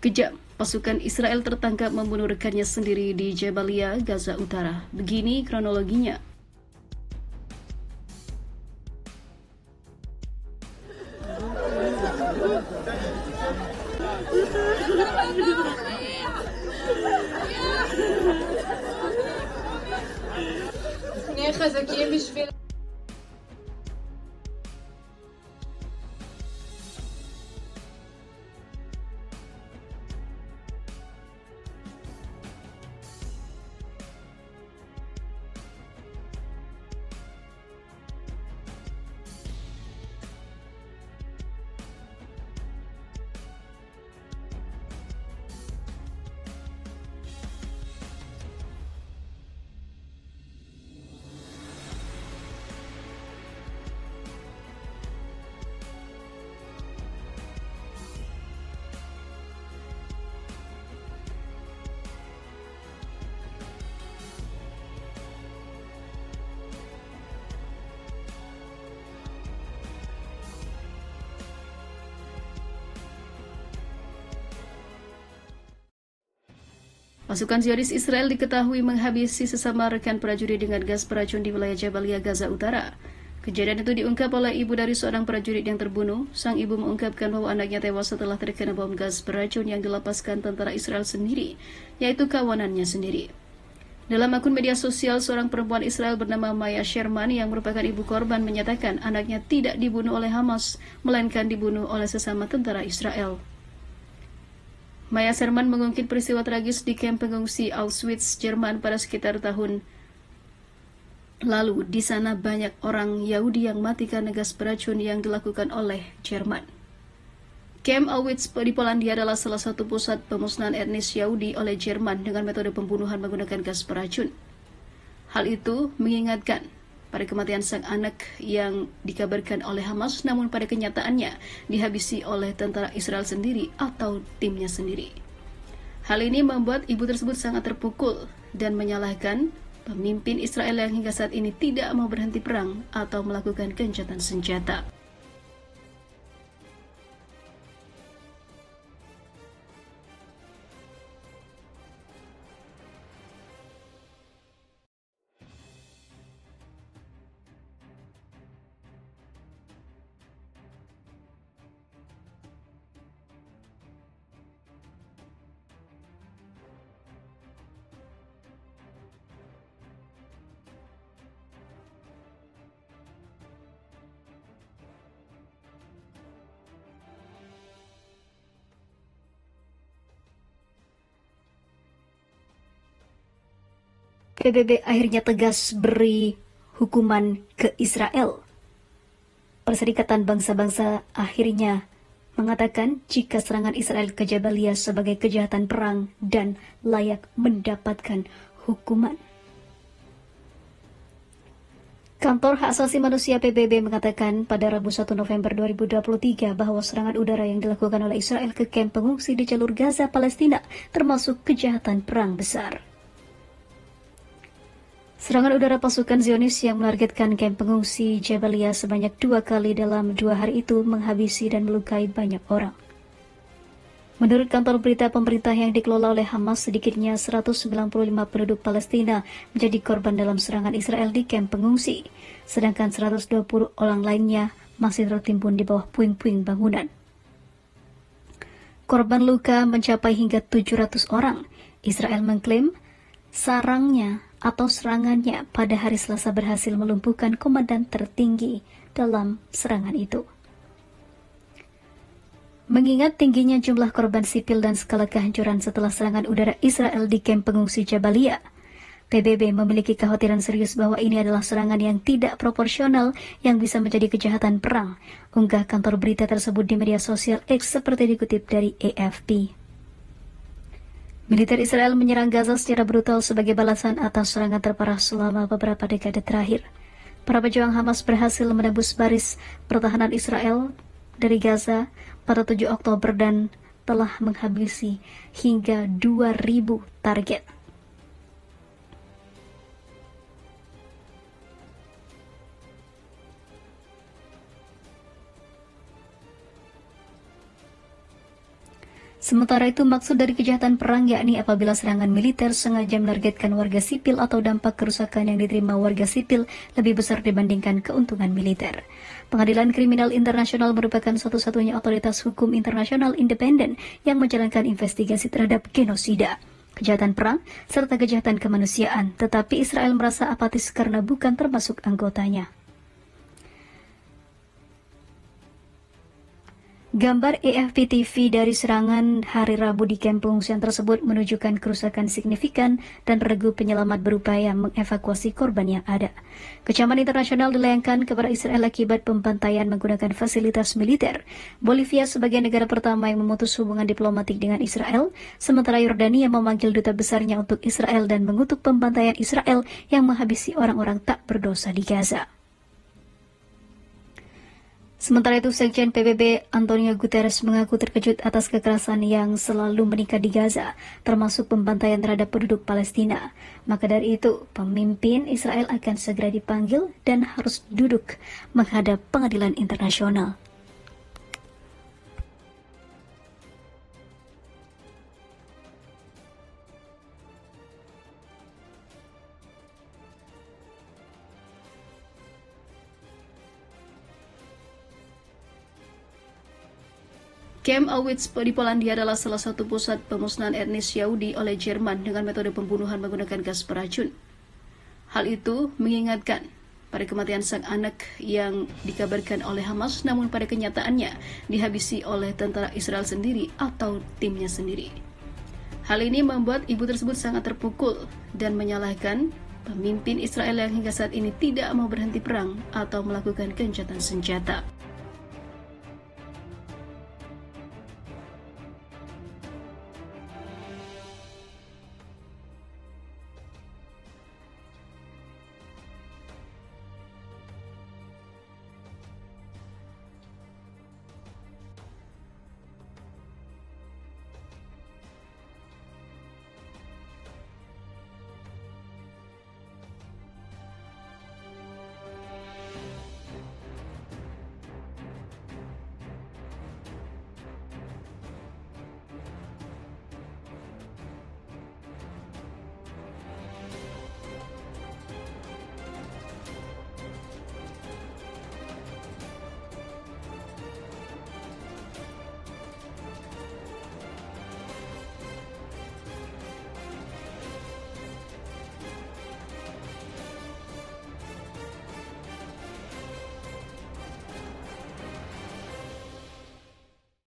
Kejam, pasukan Israel tertangkap membunuh rekannya sendiri di Jabalia, Gaza Utara. Begini kronologinya. נהיה חזקים בשביל... Pasukan Zionis Israel diketahui menghabisi sesama rekan prajurit dengan gas beracun di wilayah Jabalia, Gaza Utara. Kejadian itu diungkap oleh ibu dari seorang prajurit yang terbunuh. Sang ibu mengungkapkan bahwa anaknya tewas setelah terkena bom gas beracun yang dilepaskan tentara Israel sendiri, yaitu kawanannya sendiri. Dalam akun media sosial, seorang perempuan Israel bernama Maya Sherman yang merupakan ibu korban menyatakan anaknya tidak dibunuh oleh Hamas, melainkan dibunuh oleh sesama tentara Israel. Maya Sherman mengungkit peristiwa tragis di kamp pengungsi Auschwitz, Jerman pada sekitar tahun lalu. Di sana banyak orang Yahudi yang mati karena gas beracun yang dilakukan oleh Jerman. Kamp Auschwitz di Polandia adalah salah satu pusat pemusnahan etnis Yahudi oleh Jerman dengan metode pembunuhan menggunakan gas beracun. Hal itu mengingatkan pada kematian sang anak yang dikabarkan oleh Hamas, namun pada kenyataannya dihabisi oleh tentara Israel sendiri atau timnya sendiri. Hal ini membuat ibu tersebut sangat terpukul dan menyalahkan pemimpin Israel yang hingga saat ini tidak mau berhenti perang atau melakukan gencatan senjata. PBB akhirnya tegas beri hukuman ke Israel. Perserikatan Bangsa-Bangsa akhirnya mengatakan jika serangan Israel ke Jabalia sebagai kejahatan perang dan layak mendapatkan hukuman. Kantor Hak Asasi Manusia PBB mengatakan pada Rabu 1 November 2023 bahwa serangan udara yang dilakukan oleh Israel ke kamp pengungsi di jalur Gaza, Palestina termasuk kejahatan perang besar. Serangan udara pasukan Zionis yang menargetkan kamp pengungsi Jabalia sebanyak 2 kali dalam 2 hari itu menghabisi dan melukai banyak orang. Menurut kantor berita pemerintah yang dikelola oleh Hamas, sedikitnya 195 penduduk Palestina menjadi korban dalam serangan Israel di kamp pengungsi, sedangkan 120 orang lainnya masih tertimbun di bawah puing-puing bangunan. Korban luka mencapai hingga 700 orang. Israel mengklaim serangannya pada hari Selasa berhasil melumpuhkan komandan tertinggi dalam serangan itu. Mengingat tingginya jumlah korban sipil dan skala kehancuran setelah serangan udara Israel di kamp pengungsi Jabalia, PBB memiliki kekhawatiran serius bahwa ini adalah serangan yang tidak proporsional yang bisa menjadi kejahatan perang, unggah kantor berita tersebut di media sosial X seperti dikutip dari AFP. Militer Israel menyerang Gaza secara brutal sebagai balasan atas serangan terparah selama beberapa dekade terakhir. Para pejuang Hamas berhasil menembus baris pertahanan Israel dari Gaza pada 7 Oktober dan telah menghabisi hingga 2.000 target. Sementara itu, maksud dari kejahatan perang yakni apabila serangan militer sengaja menargetkan warga sipil atau dampak kerusakan yang diterima warga sipil lebih besar dibandingkan keuntungan militer. Pengadilan Kriminal Internasional merupakan satu-satunya otoritas hukum internasional independen yang menjalankan investigasi terhadap genosida, kejahatan perang, serta kejahatan kemanusiaan, tetapi Israel merasa apatis karena bukan termasuk anggotanya. Gambar AFP TV dari serangan hari Rabu di kamp pengungsian tersebut menunjukkan kerusakan signifikan dan regu penyelamat berupaya mengevakuasi korban yang ada. Kecaman internasional dilayangkan kepada Israel akibat pembantaian menggunakan fasilitas militer. Bolivia sebagai negara pertama yang memutus hubungan diplomatik dengan Israel, sementara Yordania memanggil duta besarnya untuk Israel dan mengutuk pembantaian Israel yang menghabisi orang-orang tak berdosa di Gaza. Sementara itu, Sekjen PBB Antonio Guterres mengaku terkejut atas kekerasan yang selalu meningkat di Gaza, termasuk pembantaian terhadap penduduk Palestina. Maka dari itu, pemimpin Israel akan segera dipanggil dan harus duduk menghadap pengadilan internasional. Camp Auschwitz di Polandia adalah salah satu pusat pemusnahan etnis Yahudi oleh Jerman dengan metode pembunuhan menggunakan gas beracun. Hal itu mengingatkan pada kematian sang anak yang dikabarkan oleh Hamas, namun pada kenyataannya dihabisi oleh tentara Israel sendiri atau timnya sendiri. Hal ini membuat ibu tersebut sangat terpukul dan menyalahkan pemimpin Israel yang hingga saat ini tidak mau berhenti perang atau melakukan gencatan senjata.